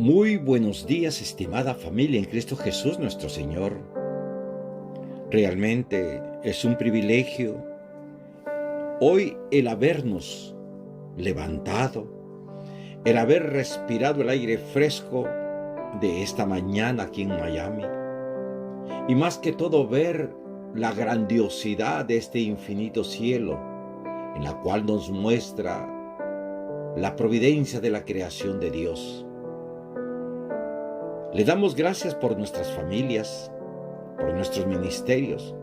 Muy buenos días, estimada familia en Cristo Jesús nuestro Señor. Realmente es un privilegio hoy el habernos levantado, el haber respirado el aire fresco de esta mañana aquí en Miami. Y más que todo ver la grandiosidad de este infinito cielo, en la cual nos muestra la providencia de la creación de Dios. Le damos gracias por nuestras familias, por nuestros ministerios.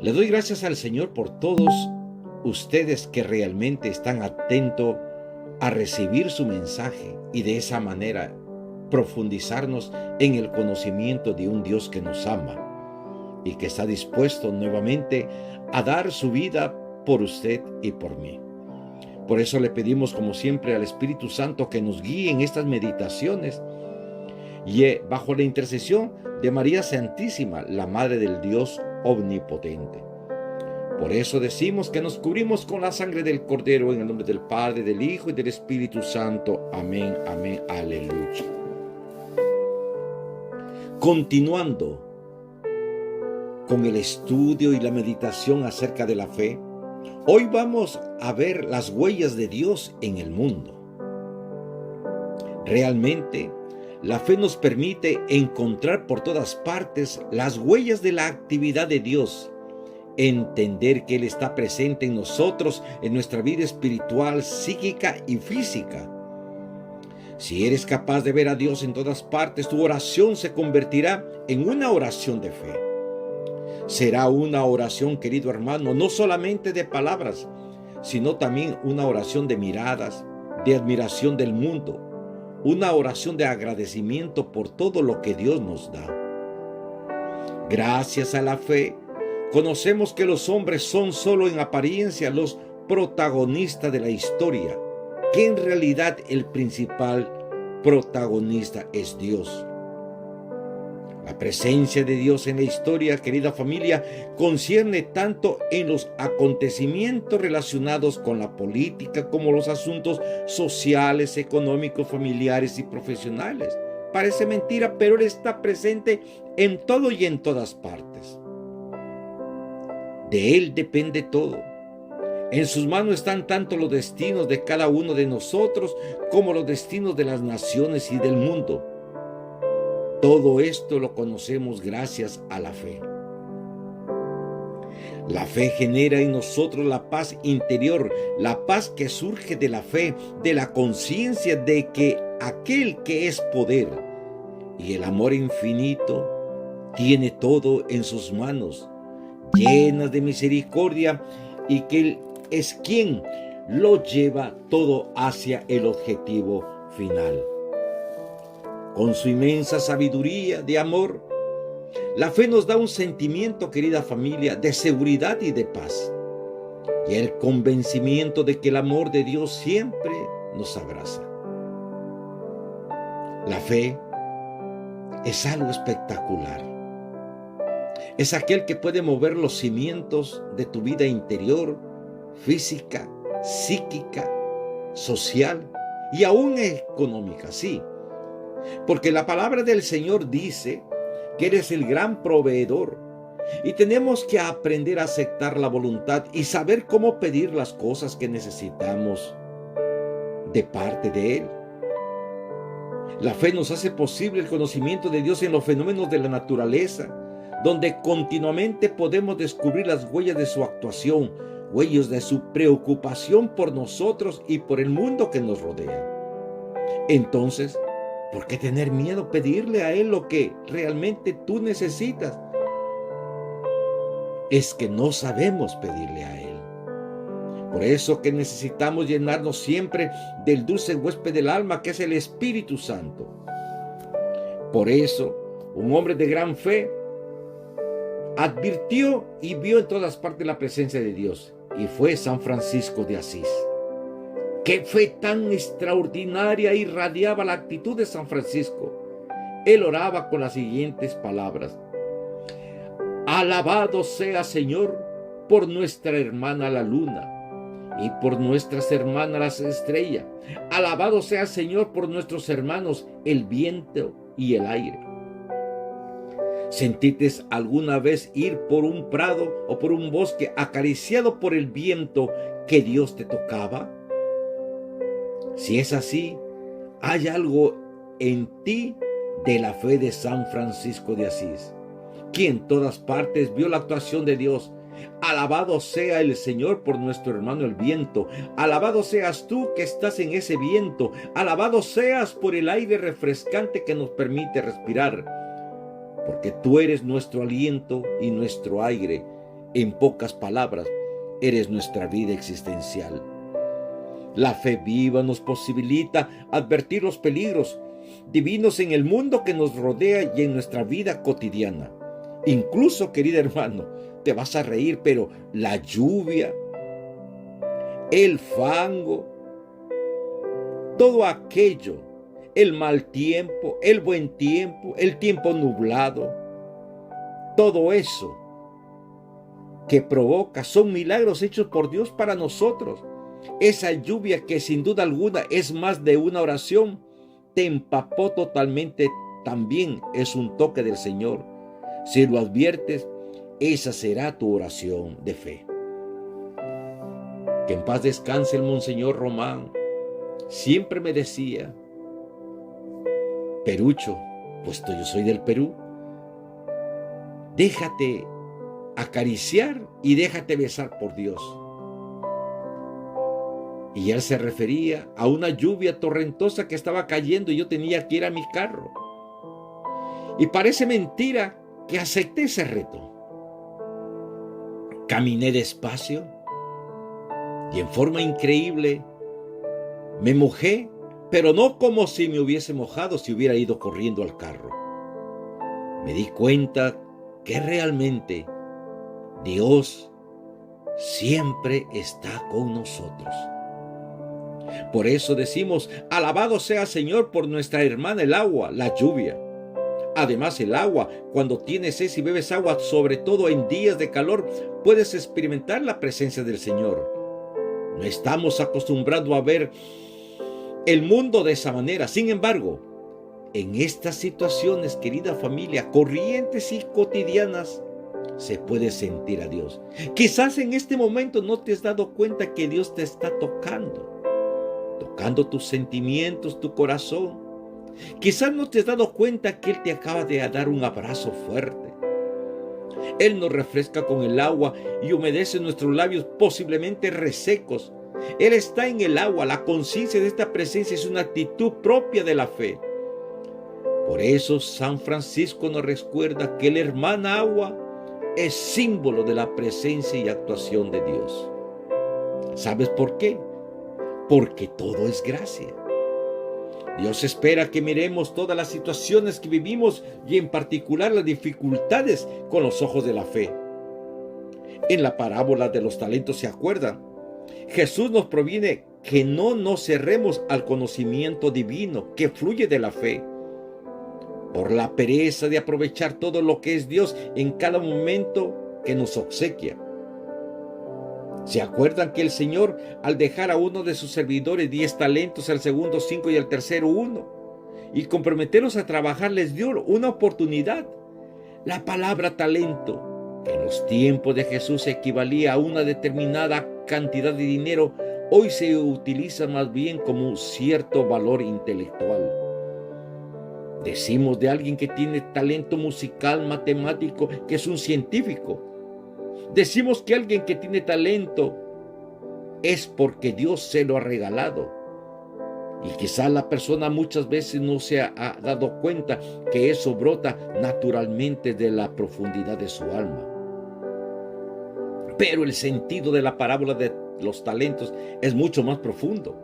Le doy gracias al Señor por todos ustedes que realmente están atentos a recibir su mensaje y de esa manera profundizarnos en el conocimiento de un Dios que nos ama y que está dispuesto nuevamente a dar su vida por usted y por mí. Por eso le pedimos como siempre al Espíritu Santo que nos guíe en estas meditaciones y bajo la intercesión de María Santísima, la Madre del Dios Omnipotente. Por eso decimos que nos cubrimos con la sangre del Cordero en el nombre del Padre, del Hijo y del Espíritu Santo. Amén, amén, aleluya. Continuando con el estudio y la meditación acerca de la fe, hoy vamos a ver las huellas de Dios en el mundo. Realmente, la fe nos permite encontrar por todas partes las huellas de la actividad de Dios, entender que Él está presente en nosotros, en nuestra vida espiritual, psíquica y física. Si eres capaz de ver a Dios en todas partes, tu oración se convertirá en una oración de fe. Será una oración, querido hermano, no solamente de palabras, sino también una oración de miradas, de admiración del mundo, una oración de agradecimiento por todo lo que Dios nos da. Gracias a la fe, conocemos que los hombres son solo en apariencia los protagonistas de la historia, que en realidad el principal protagonista es Dios. La presencia de Dios en la historia, querida familia, concierne tanto en los acontecimientos relacionados con la política como los asuntos sociales, económicos, familiares y profesionales. Parece mentira, pero Él está presente en todo y en todas partes. De Él depende todo. En sus manos están tanto los destinos de cada uno de nosotros como los destinos de las naciones y del mundo. Todo esto lo conocemos gracias a la fe. La fe genera en nosotros la paz interior, la paz que surge de la fe, de la conciencia de que aquel que es poder y el amor infinito tiene todo en sus manos, llenas de misericordia, y que Él es quien lo lleva todo hacia el objetivo final. Con su inmensa sabiduría de amor, la fe nos da un sentimiento, querida familia, de seguridad y de paz, y el convencimiento de que el amor de Dios siempre nos abraza. La fe es algo espectacular. Es aquel que puede mover los cimientos de tu vida interior, física, psíquica, social y aún económica, sí. Porque la palabra del Señor dice que eres el gran proveedor y tenemos que aprender a aceptar la voluntad y saber cómo pedir las cosas que necesitamos de parte de Él. La fe nos hace posible el conocimiento de Dios en los fenómenos de la naturaleza, donde continuamente podemos descubrir las huellas de su actuación, huellas de su preocupación por nosotros y por el mundo que nos rodea. Entonces, ¿por qué tener miedo pedirle a Él lo que realmente tú necesitas? Es que no sabemos pedirle a Él. Por eso que necesitamos llenarnos siempre del dulce huésped del alma, que es el Espíritu Santo. Por eso, un hombre de gran fe advirtió y vio en todas partes la presencia de Dios, y fue San Francisco de Asís. ¡Qué fe tan extraordinaria irradiaba la actitud de San Francisco! Él oraba con las siguientes palabras: Alabado sea, Señor, por nuestra hermana la luna, y por nuestras hermanas las estrellas. Alabado sea, Señor, por nuestros hermanos, el viento y el aire. ¿Sentiste alguna vez ir por un prado o por un bosque acariciado por el viento que Dios te tocaba? Si es así, hay algo en ti de la fe de San Francisco de Asís, quien en todas partes vio la actuación de Dios. Alabado sea el Señor por nuestro hermano el viento. Alabado seas tú que estás en ese viento. Alabado seas por el aire refrescante que nos permite respirar, porque tú eres nuestro aliento y nuestro aire. En pocas palabras, eres nuestra vida existencial. La fe viva nos posibilita advertir los peligros divinos en el mundo que nos rodea y en nuestra vida cotidiana. Incluso, querido hermano, te vas a reír, pero la lluvia, el fango, todo aquello, el mal tiempo, el buen tiempo, el tiempo nublado, todo eso que provoca son milagros hechos por Dios para nosotros. Esa lluvia que sin duda alguna es más de una oración, te empapó totalmente, también es un toque del Señor. Si lo adviertes, esa será tu oración de fe. Que en paz descanse el Monseñor Román. Siempre me decía: Perucho, puesto yo soy del Perú, déjate acariciar y déjate besar por Dios. Y él se refería a una lluvia torrentosa que estaba cayendo y yo tenía que ir a mi carro. Y parece mentira que acepté ese reto. Caminé despacio y en forma increíble me mojé, pero no como si me hubiese mojado si hubiera ido corriendo al carro. Me di cuenta que realmente Dios siempre está con nosotros. Por eso decimos: alabado sea Señor por nuestra hermana el agua, la lluvia. Además, el agua, cuando tienes sed y bebes agua, sobre todo en días de calor, puedes experimentar la presencia del Señor. No estamos acostumbrados a ver el mundo de esa manera. Sin embargo, en estas situaciones, querida familia, corrientes y cotidianas, se puede sentir a Dios. Quizás en este momento no te has dado cuenta que Dios te está tocando tus sentimientos, tu corazón. Quizás no te has dado cuenta que Él te acaba de dar un abrazo fuerte. Él nos refresca con el agua y humedece nuestros labios posiblemente resecos. Él está en el agua. La conciencia de esta presencia es una actitud propia de la fe. Por eso San Francisco nos recuerda que la hermana agua es símbolo de la presencia y actuación de Dios. ¿Sabes por qué? Porque todo es gracia. Dios espera que miremos todas las situaciones que vivimos y en particular las dificultades con los ojos de la fe. En la parábola de los talentos, ¿se acuerdan? Jesús nos proviene que no nos cerremos al conocimiento divino que fluye de la fe. Por la pereza de aprovechar todo lo que es Dios en cada momento que nos obsequia. ¿Se acuerdan que el Señor, al dejar a uno de sus servidores 10 talentos, al segundo 5 y al tercero 1, y comprometerlos a trabajar, les dio una oportunidad? La palabra talento, que en los tiempos de Jesús equivalía a una determinada cantidad de dinero, hoy se utiliza más bien como un cierto valor intelectual. Decimos de alguien que tiene talento musical, matemático, que es un científico. Decimos que alguien que tiene talento es porque Dios se lo ha regalado. Y quizás la persona muchas veces no se ha dado cuenta que eso brota naturalmente de la profundidad de su alma. Pero el sentido de la parábola de los talentos es mucho más profundo.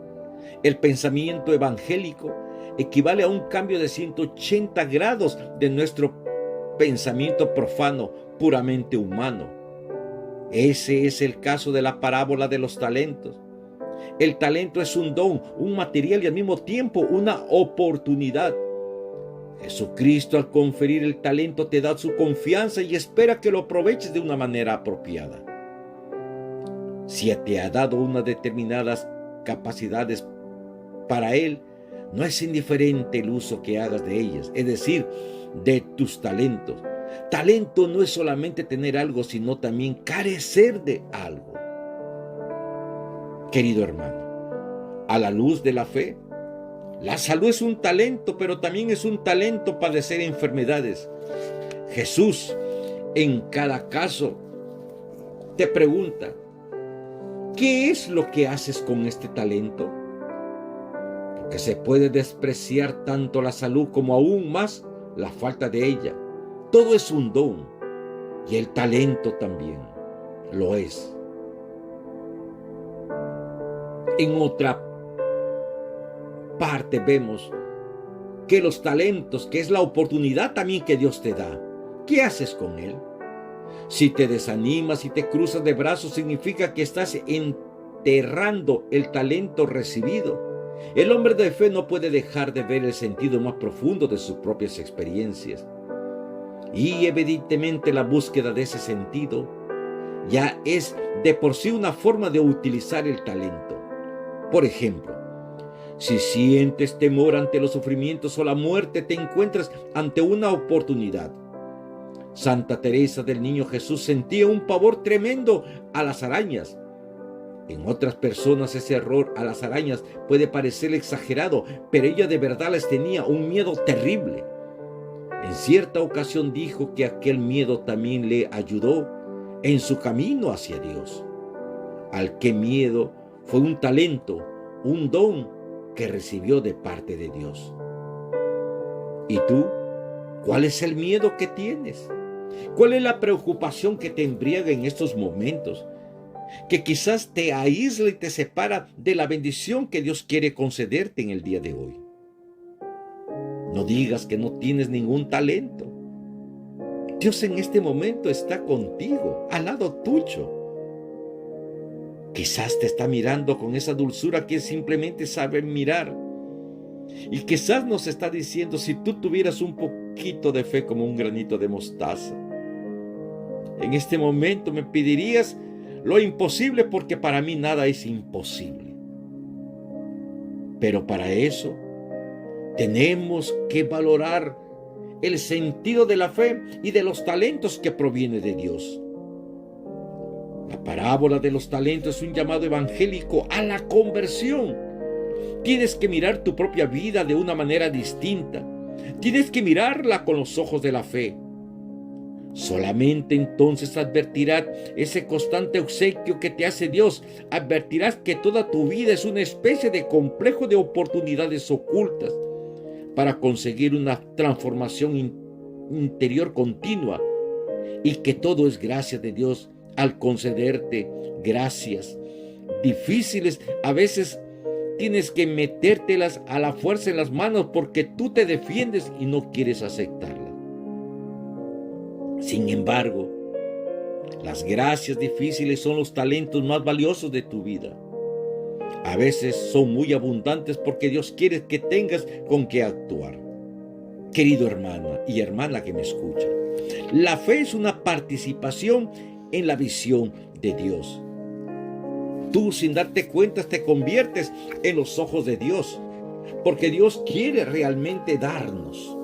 El pensamiento evangélico equivale a un cambio de 180 grados de nuestro pensamiento profano, puramente humano. Ese es el caso de la parábola de los talentos. El talento es un don, un material y al mismo tiempo una oportunidad. Jesucristo, al conferir el talento, te da su confianza y espera que lo aproveches de una manera apropiada. Si te ha dado unas determinadas capacidades para Él, no es indiferente el uso que hagas de ellas, es decir, de tus talentos. Talento no es solamente tener algo, sino también carecer de algo. Querido hermano, a la luz de la fe, la salud es un talento, pero también es un talento padecer enfermedades. Jesús, en cada caso, te pregunta, ¿qué es lo que haces con este talento? Porque se puede despreciar tanto la salud como aún más la falta de ella. Todo es un don y el talento también lo es. En otra parte vemos que los talentos, que es la oportunidad también que Dios te da, ¿qué haces con él? Si te desanimas y te cruzas de brazos, significa que estás enterrando el talento recibido. El hombre de fe no puede dejar de ver el sentido más profundo de sus propias experiencias. Y evidentemente la búsqueda de ese sentido ya es de por sí una forma de utilizar el talento. Por ejemplo, si sientes temor ante los sufrimientos o la muerte, te encuentras ante una oportunidad. Santa Teresa del Niño Jesús sentía un pavor tremendo a las arañas. En otras personas ese horror a las arañas puede parecer exagerado, pero ella de verdad les tenía un miedo terrible. En cierta ocasión dijo que aquel miedo también le ayudó en su camino hacia Dios. Al que miedo fue un talento, un don que recibió de parte de Dios. ¿Y tú? ¿Cuál es el miedo que tienes? ¿Cuál es la preocupación que te embriaga en estos momentos? Que quizás te aísla y te separa de la bendición que Dios quiere concederte en el día de hoy. No digas que no tienes ningún talento. Dios en este momento está contigo, al lado tuyo. Quizás te está mirando con esa dulzura que simplemente sabe mirar. Y quizás nos está diciendo, si tú tuvieras un poquito de fe como un granito de mostaza, en este momento me pedirías lo imposible, porque para mí nada es imposible. Pero para eso tenemos que valorar el sentido de la fe y de los talentos que proviene de Dios. La parábola de los talentos es un llamado evangélico a la conversión. Tienes que mirar tu propia vida de una manera distinta. Tienes que mirarla con los ojos de la fe. Solamente entonces advertirás ese constante obsequio que te hace Dios. Advertirás que toda tu vida es una especie de complejo de oportunidades ocultas para conseguir una transformación interior continua, y que todo es gracia de Dios al concederte gracias difíciles. A veces tienes que metértelas a la fuerza en las manos porque tú te defiendes y no quieres aceptarlas. Sin embargo, las gracias difíciles son los talentos más valiosos de tu vida. A veces son muy abundantes porque Dios quiere que tengas con qué actuar. Querido hermano y hermana que me escucha, la fe es una participación en la visión de Dios. Tú, sin darte cuenta, te conviertes en los ojos de Dios, porque Dios quiere realmente darnos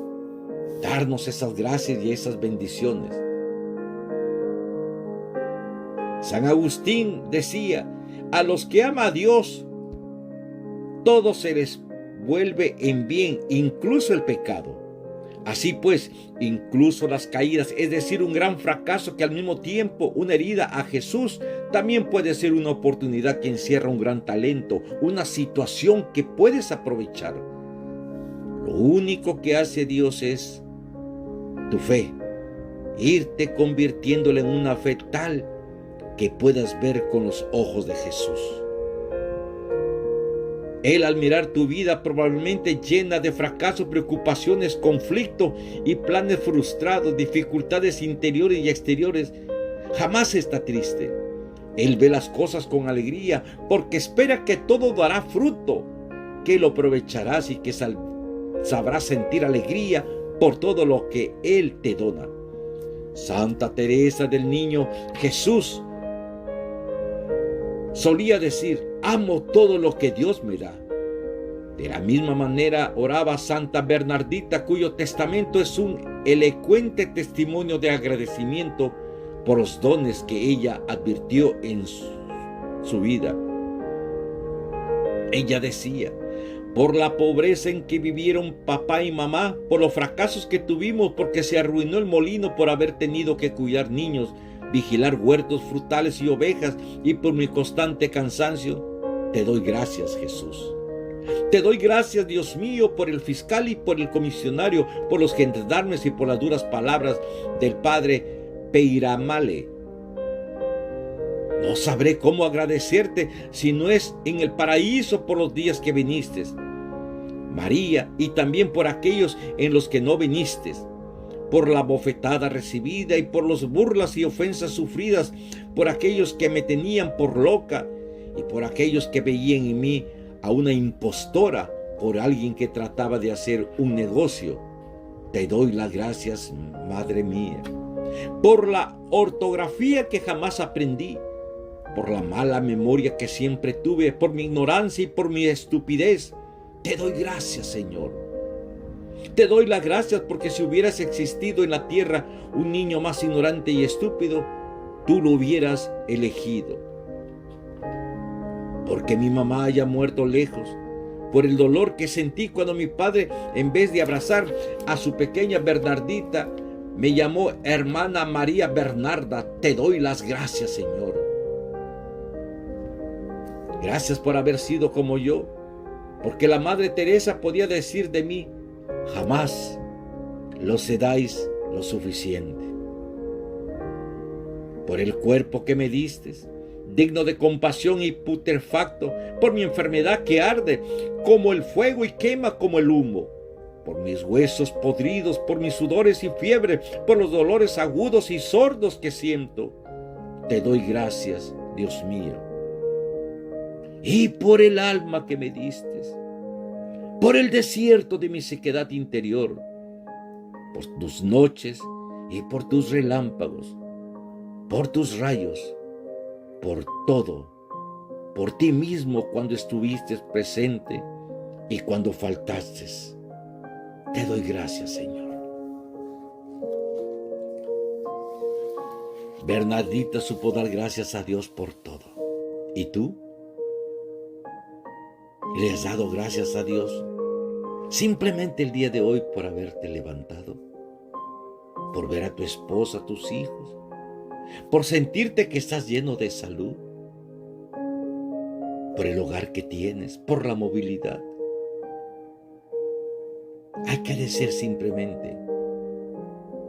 esas gracias y esas bendiciones. San Agustín decía, a los que ama a Dios, todo se les vuelve en bien, incluso el pecado. Así pues, incluso las caídas, es decir, un gran fracaso que al mismo tiempo una herida a Jesús, también puede ser una oportunidad que encierra un gran talento, una situación que puedes aprovechar. Lo único que hace Dios es tu fe, irte convirtiéndola en una fe tal que puedas ver con los ojos de Jesús. Él, al mirar tu vida probablemente llena de fracasos, preocupaciones, conflictos y planes frustrados, dificultades interiores y exteriores, jamás está triste. Él ve las cosas con alegría porque espera que todo dará fruto, que lo aprovecharás y que sabrás sentir alegría por todo lo que Él te dona. Santa Teresa del Niño Jesús solía decir: amo todo lo que Dios me da. De la misma manera oraba Santa Bernardita, cuyo testamento es un elocuente testimonio de agradecimiento por los dones que ella advirtió en su vida. Ella decía: por la pobreza en que vivieron papá y mamá, por los fracasos que tuvimos porque se arruinó el molino por haber tenido que cuidar niños, vigilar huertos frutales y ovejas, y por mi constante cansancio, te doy gracias, Jesús. Te doy gracias, Dios mío, por el fiscal y por el comisionario, por los gendarmes y por las duras palabras del padre Peiramale. No sabré cómo agradecerte si no es en el paraíso por los días que viniste, María, y también por aquellos en los que no viniste, por la bofetada recibida y por las burlas y ofensas sufridas, por aquellos que me tenían por loca y por aquellos que veían en mí a una impostora, por alguien que trataba de hacer un negocio. Te doy las gracias, Madre mía, por la ortografía que jamás aprendí, por la mala memoria que siempre tuve, por mi ignorancia y por mi estupidez. Te doy gracias, Señor. Te doy las gracias porque si hubieras existido en la tierra un niño más ignorante y estúpido, tú lo hubieras elegido. Porque mi mamá haya muerto lejos, por el dolor que sentí cuando mi padre, en vez de abrazar a su pequeña Bernardita, me llamó hermana María Bernarda. Te doy las gracias, Señor. Gracias por haber sido como yo, porque la Madre Teresa podía decir de mí: jamás lo cedáis lo suficiente. Por el cuerpo que me diste, digno de compasión y putrefacto, por mi enfermedad que arde como el fuego y quema como el humo, por mis huesos podridos, por mis sudores y fiebre, por los dolores agudos y sordos que siento. Te doy gracias, Dios mío. Y por el alma que me diste, por el desierto de mi sequedad interior, por tus noches y por tus relámpagos, por tus rayos, por todo, por ti mismo cuando estuviste presente y cuando faltaste. Te doy gracias, Señor. Bernardita supo dar gracias a Dios por todo. ¿Y tú? ¿Le has dado gracias a Dios simplemente el día de hoy por haberte levantado? Por ver a tu esposa, a tus hijos, por sentirte que estás lleno de salud, por el hogar que tienes, por la movilidad. Hay que decir simplemente: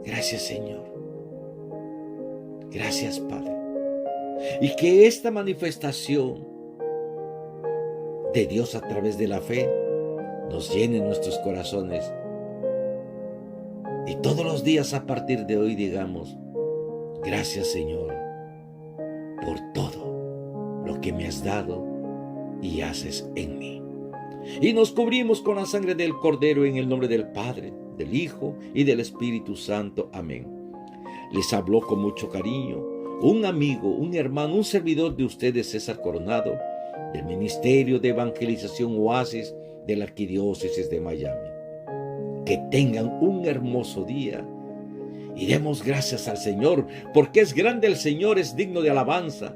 gracias, Señor. Gracias, Padre. Y que esta manifestación de Dios a través de la fe nos llene nuestros corazones. Y todos los días a partir de hoy digamos: gracias, Señor, por todo lo que me has dado y haces en mí. Y nos cubrimos con la sangre del Cordero en el nombre del Padre, del Hijo y del Espíritu Santo. Amén. Les habló con mucho cariño un amigo, un hermano, un servidor de ustedes, César Coronado, del Ministerio de Evangelización Oasis de la Arquidiócesis de Miami. Que tengan un hermoso día y demos gracias al Señor, porque es grande el Señor, es digno de alabanza,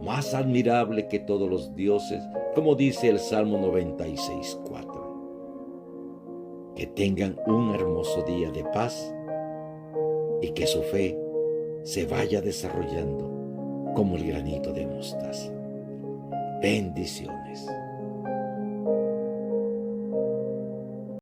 más admirable que todos los dioses, como dice el Salmo 96:4. Que tengan un hermoso día de paz y que su fe se vaya desarrollando como el granito de mostaza. Bendiciones.